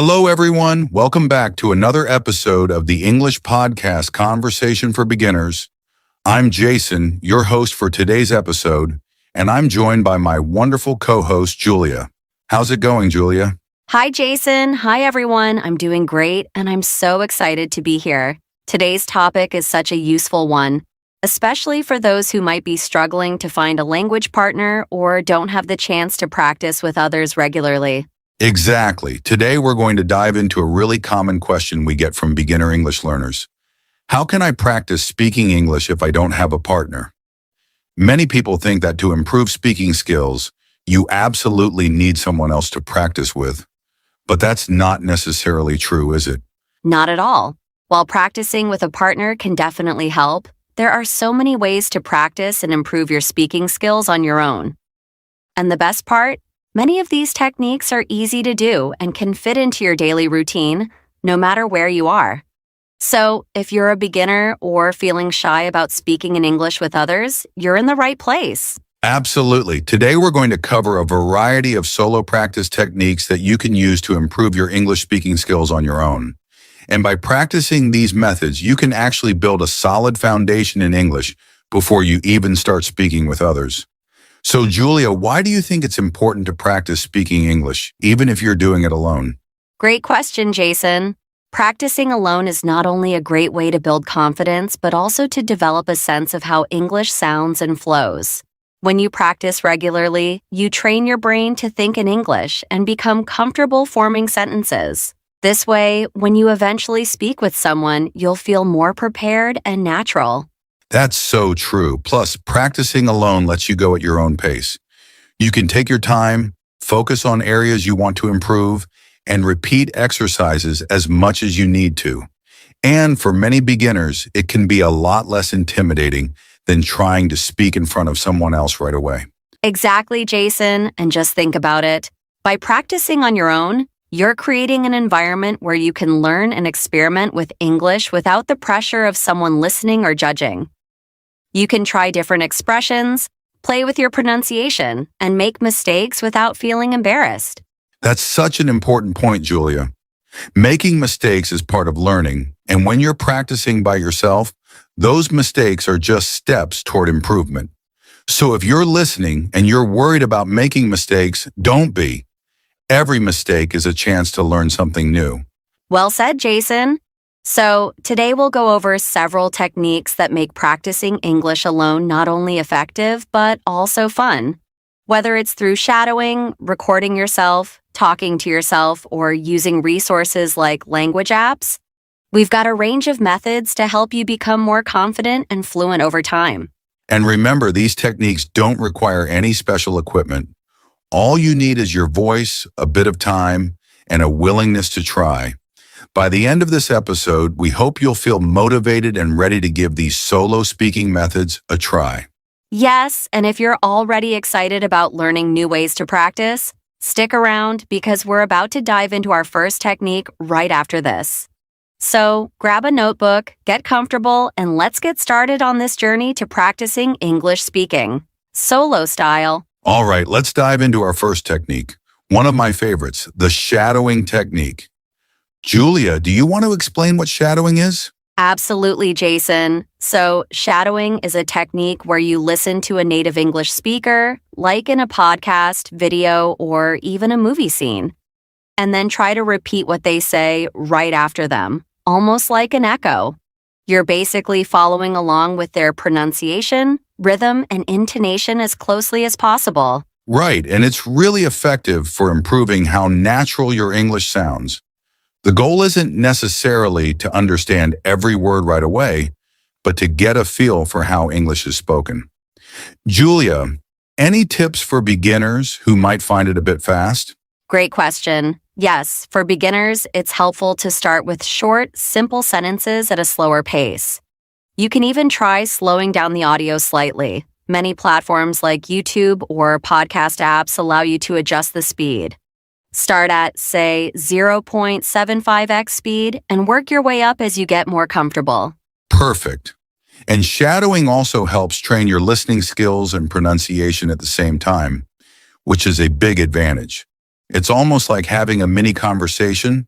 Hello, everyone. Welcome back to another episode of the English podcast Conversation for Beginners. I'm Jason, your host for today's episode, and I'm joined by my wonderful co-host, Julia. How's it going, Julia? Hi, Jason. Hi, everyone. I'm doing great, and I'm so excited to be here. Today's topic is such a useful one, especially for those who might be struggling to find a language partner or don't have the chance to practice with others regularly. Exactly. Today, we're going to dive into a really common question we get from beginner English learners. How can I practice speaking English if I don't have a partner? Many people think that to improve speaking skills, you absolutely need someone else to practice with. But that's not necessarily true, is it? Not at all. While practicing with a partner can definitely help, there are so many ways to practice and improve your speaking skills on your own. And the best part? Many of these techniques are easy to do and can fit into your daily routine, no matter where you are. So, if you're a beginner or feeling shy about speaking in English with others, you're in the right place. Absolutely. Today, we're going to cover a variety of solo practice techniques that you can use to improve your English speaking skills on your own. And by practicing these methods, you can actually build a solid foundation in English before you even start speaking with others. So, Julia, why do you think it's important to practice speaking English, even if you're doing it alone? Great question, Jason. Practicing alone is not only a great way to build confidence, but also to develop a sense of how English sounds and flows. When you practice regularly, you train your brain to think in English and become comfortable forming sentences. This way, when you eventually speak with someone, you'll feel more prepared and natural. That's so true. Plus, practicing alone lets you go at your own pace. You can take your time, focus on areas you want to improve, and repeat exercises as much as you need to. And for many beginners, it can be a lot less intimidating than trying to speak in front of someone else right away. Exactly, Jason. And just think about it. By practicing on your own, you're creating an environment where you can learn and experiment with English without the pressure of someone listening or judging. You can try different expressions, play with your pronunciation, and make mistakes without feeling embarrassed. That's such an important point, Julia. Making mistakes is part of learning, and when you're practicing by yourself, those mistakes are just steps toward improvement. So if you're listening and you're worried about making mistakes, don't be. Every mistake is a chance to learn something new. Well said, Jason. So today we'll go over several techniques that make practicing English alone not only effective, but also fun. Whether it's through shadowing, recording yourself, talking to yourself, or using resources like language apps, we've got a range of methods to help you become more confident and fluent over time. And remember, these techniques don't require any special equipment. All you need is your voice, a bit of time, and a willingness to try. By the end of this episode, we hope you'll feel motivated and ready to give these solo speaking methods a try. Yes, and if you're already excited about learning new ways to practice, stick around because we're about to dive into our first technique right after this. So grab a notebook, get comfortable, and let's get started on this journey to practicing English speaking, solo style. All right, let's dive into our first technique. One of my favorites, the shadowing technique. Julia, do you want to explain what shadowing is? Absolutely, Jason. So, shadowing is a technique where you listen to a native English speaker, like in a podcast, video, or even a movie scene, and then try to repeat what they say right after them, almost like an echo. You're basically following along with their pronunciation, rhythm, and intonation as closely as possible. Right, and it's really effective for improving how natural your English sounds. The goal isn't necessarily to understand every word right away, but to get a feel for how English is spoken. Julia, any tips for beginners who might find it a bit fast? Great question. Yes, for beginners, it's helpful to start with short, simple sentences at a slower pace. You can even try slowing down the audio slightly. Many platforms like YouTube or podcast apps allow you to adjust the speed. Start at, say, 0.75x speed and work your way up as you get more comfortable. Perfect. And shadowing also helps train your listening skills and pronunciation at the same time, which is a big advantage. It's almost like having a mini conversation,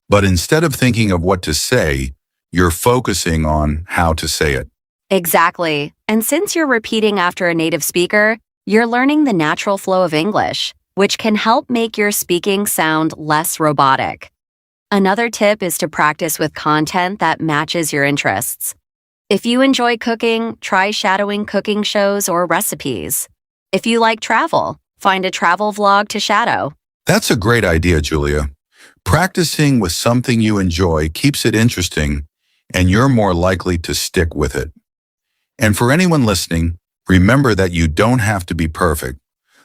But instead of thinking of what to say, you're focusing on how to say it. Exactly. And since you're repeating after a native speaker, you're learning the natural flow of English, which can help make your speaking sound less robotic. Another tip is to practice with content that matches your interests. If you enjoy cooking, try shadowing cooking shows or recipes. If you like travel, find a travel vlog to shadow. That's a great idea, Julia. Practicing with something you enjoy keeps it interesting, and you're more likely to stick with it. And for anyone listening, remember that you don't have to be perfect.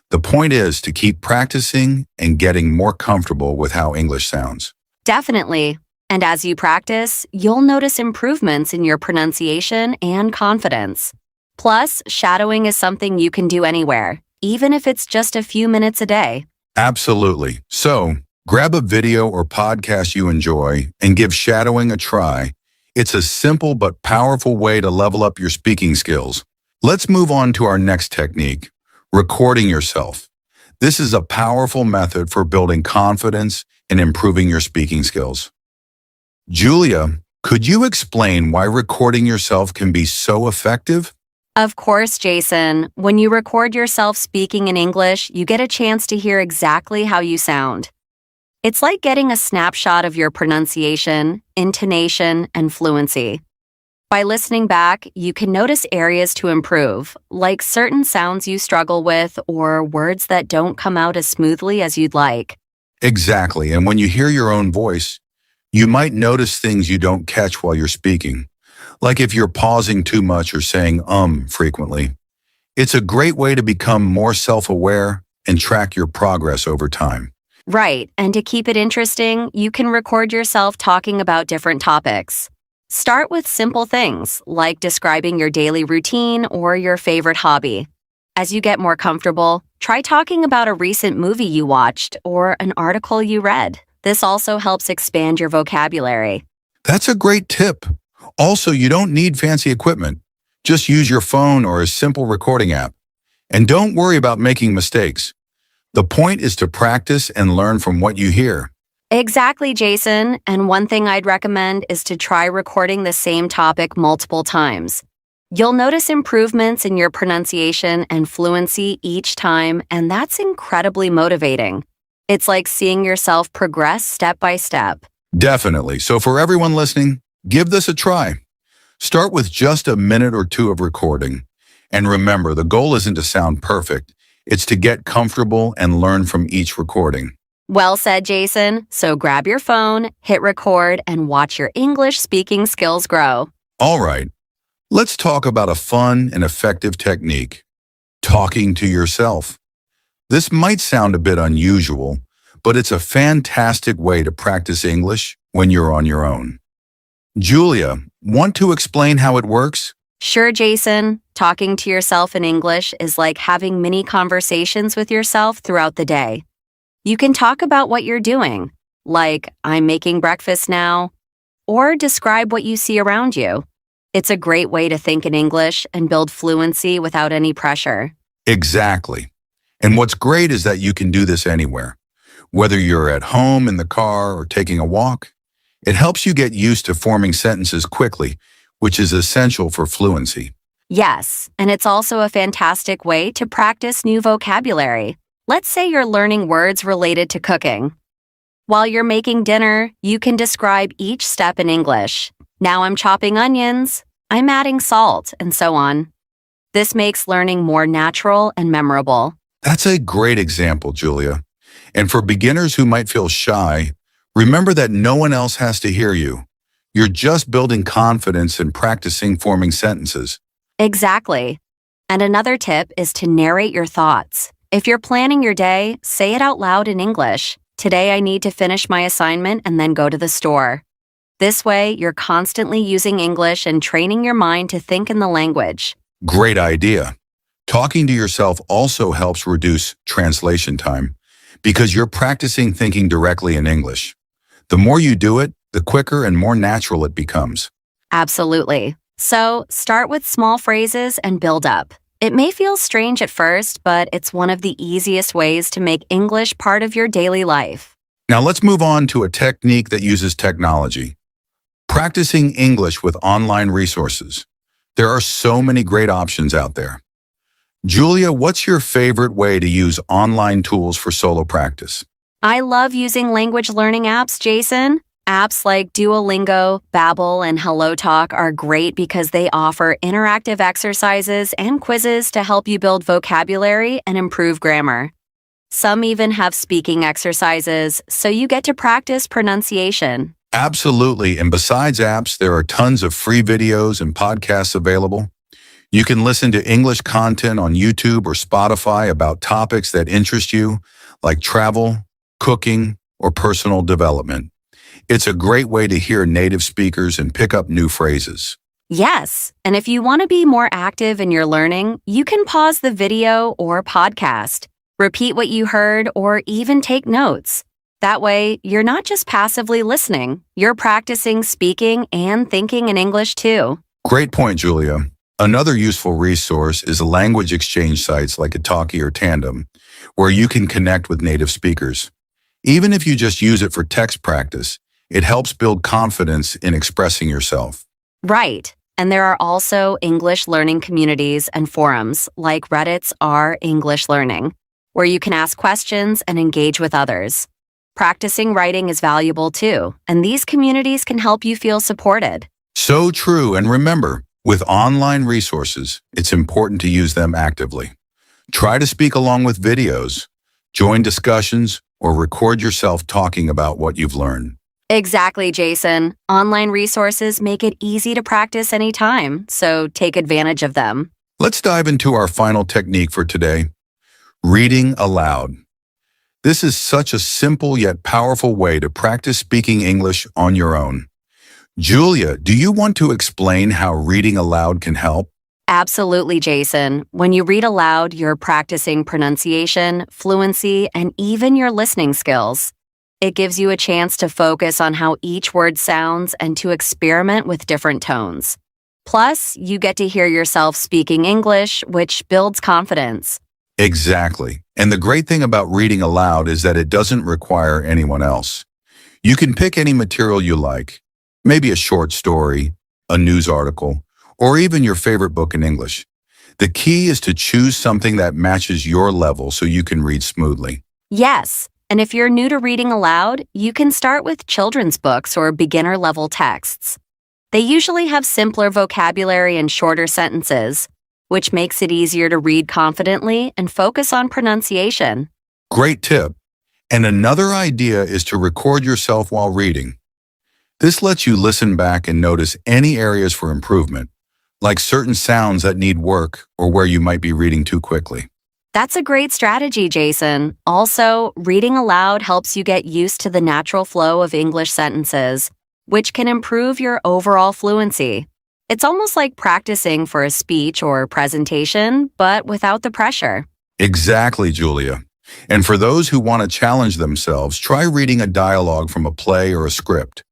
The point is to keep practicing and getting more comfortable with how English sounds. Definitely. And as you practice, you'll notice improvements in your pronunciation and confidence. Plus, shadowing is something you can do anywhere, even if it's just a few minutes a day. Absolutely. So, grab a video or podcast you enjoy and give shadowing a try. It's a simple but powerful way to level up your speaking skills. Let's move on to our next technique, recording yourself. This is a powerful method for building confidence and improving your speaking skills. Julia, could you explain why recording yourself can be so effective? Of course, Jason. When you record yourself speaking in English, you get a chance to hear exactly how you sound. It's like getting a snapshot of your pronunciation, intonation, and fluency. By listening back, you can notice areas to improve, like certain sounds you struggle with or words that don't come out as smoothly as you'd like. Exactly. And when you hear your own voice, you might notice things you don't catch while you're speaking, like if you're pausing too much or saying frequently. It's a great way to become more self-aware and track your progress over time. Right, and to keep it interesting, you can record yourself talking about different topics. Start with simple things, like describing your daily routine or your favorite hobby. As you get more comfortable, try talking about a recent movie you watched or an article you read. This also helps expand your vocabulary. That's a great tip. Also, you don't need fancy equipment. Just use your phone or a simple recording app. And don't worry about making mistakes. The point is to practice and learn from what you hear. Exactly, Jason. And one thing I'd recommend is to try recording the same topic multiple times. You'll notice improvements in your pronunciation and fluency each time, and that's incredibly motivating. It's like seeing yourself progress step by step. Definitely. So for everyone listening, give this a try. Start with just a minute or two of recording. And remember, the goal isn't to sound perfect. It's to get comfortable and learn from each recording. Well said, Jason. So grab your phone, hit record, and watch your English speaking skills grow. All right, let's talk about a fun and effective technique, talking to yourself. This might sound a bit unusual, but it's a fantastic way to practice English when you're on your own. Julia, want to explain how it works? Sure, Jason. Talking to yourself in English is like having mini conversations with yourself throughout the day. You can talk about what you're doing, like, I'm making breakfast now, or describe what you see around you. It's a great way to think in English and build fluency without any pressure. Exactly. And what's great is that you can do this anywhere. Whether you're at home, in the car, or taking a walk, it helps you get used to forming sentences quickly, which is essential for fluency. Yes, and it's also a fantastic way to practice new vocabulary. Let's say you're learning words related to cooking. While you're making dinner, you can describe each step in English. Now I'm chopping onions, I'm adding salt, and so on. This makes learning more natural and memorable. That's a great example, Julia. And for beginners who might feel shy, remember that no one else has to hear you. You're just building confidence and practicing forming sentences. Exactly. And another tip is to narrate your thoughts. If you're planning your day, say it out loud in English. Today I need to finish my assignment and then go to the store. This way, you're constantly using English and training your mind to think in the language. Great idea. Talking to yourself also helps reduce translation time because you're practicing thinking directly in English. The more you do it, the quicker and more natural it becomes. Absolutely. So, start with small phrases and build up. It may feel strange at first, but it's one of the easiest ways to make English part of your daily life. Now let's move on to a technique that uses technology. Practicing English with online resources. There are so many great options out there. Julia, what's your favorite way to use online tools for solo practice? I love using language learning apps, Jason. Apps like Duolingo, Babbel, and HelloTalk are great because they offer interactive exercises and quizzes to help you build vocabulary and improve grammar. Some even have speaking exercises, so you get to practice pronunciation. Absolutely, and besides apps, there are tons of free videos and podcasts available. You can listen to English content on YouTube or Spotify about topics that interest you, like travel, cooking, or personal development. It's a great way to hear native speakers and pick up new phrases. Yes, and if you want to be more active in your learning, you can pause the video or podcast, repeat what you heard, or even take notes. That way, you're not just passively listening, you're practicing speaking and thinking in English too. Great point, Julia. Another useful resource is language exchange sites like Italki or Tandem, where you can connect with native speakers. Even if you just use it for text practice, it helps build confidence in expressing yourself. Right. And there are also English learning communities and forums like Reddit's R English Learning, where you can ask questions and engage with others. Practicing writing is valuable too, and these communities can help you feel supported. So true, and remember, with online resources, it's important to use them actively. Try to speak along with videos, join discussions, or record yourself talking about what you've learned. Exactly, Jason. Online resources make it easy to practice anytime, so take advantage of them. Let's dive into our final technique for today, reading aloud. This is such a simple yet powerful way to practice speaking English on your own. Julia, do you want to explain how reading aloud can help? Absolutely, Jason. When you read aloud, you're practicing pronunciation, fluency, and even your listening skills. It gives you a chance to focus on how each word sounds and to experiment with different tones. Plus, you get to hear yourself speaking English, which builds confidence. Exactly. And the great thing about reading aloud is that it doesn't require anyone else. You can pick any material you like, maybe a short story, a news article, or even your favorite book in English. The key is to choose something that matches your level so you can read smoothly. Yes, and if you're new to reading aloud, you can start with children's books or beginner-level texts. They usually have simpler vocabulary and shorter sentences, which makes it easier to read confidently and focus on pronunciation. Great tip. And another idea is to record yourself while reading. This lets you listen back and notice any areas for improvement, like certain sounds that need work or where you might be reading too quickly. That's a great strategy, Jason. Also, reading aloud helps you get used to the natural flow of English sentences, which can improve your overall fluency. It's almost like practicing for a speech or presentation, but without the pressure. Exactly, Julia. And for those who want to challenge themselves, try reading a dialogue from a play or a script.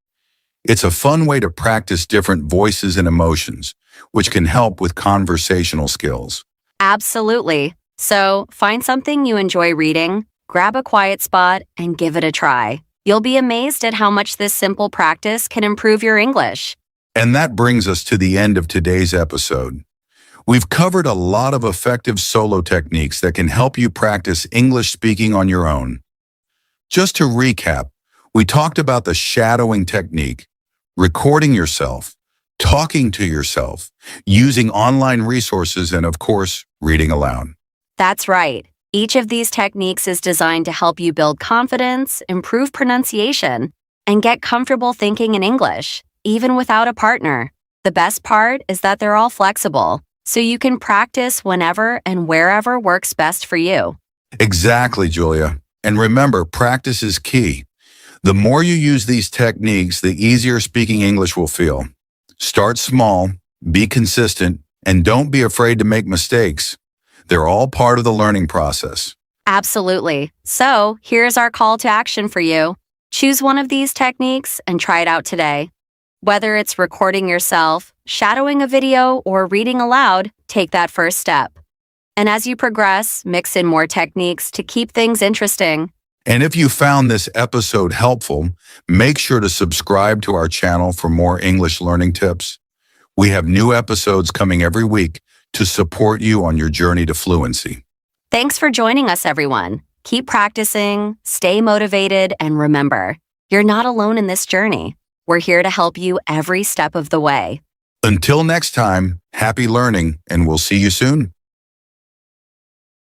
It's a fun way to practice different voices and emotions, which can help with conversational skills. Absolutely. So, find something you enjoy reading, grab a quiet spot, and give it a try. You'll be amazed at how much this simple practice can improve your English. And that brings us to the end of today's episode. We've covered a lot of effective solo techniques that can help you practice English speaking on your own. Just to recap, we talked about the shadowing technique, recording yourself, talking to yourself, using online resources, and of course, reading aloud. That's right. Each of these techniques is designed to help you build confidence, improve pronunciation, and get comfortable thinking in English, even without a partner. The best part is that they're all flexible, so you can practice whenever and wherever works best for you. Exactly, Julia. And remember, practice is key. The more you use these techniques, the easier speaking English will feel. Start small, be consistent, and don't be afraid to make mistakes. They're all part of the learning process. Absolutely. So, here's our call to action for you. Choose one of these techniques and try it out today. Whether it's recording yourself, shadowing a video, or reading aloud, take that first step. And as you progress, mix in more techniques to keep things interesting. And if you found this episode helpful, make sure to subscribe to our channel for more English learning tips. We have new episodes coming every week to support you on your journey to fluency. Thanks for joining us, everyone. Keep practicing, stay motivated, and remember, you're not alone in this journey. We're here to help you every step of the way. Until next time, happy learning, and we'll see you soon.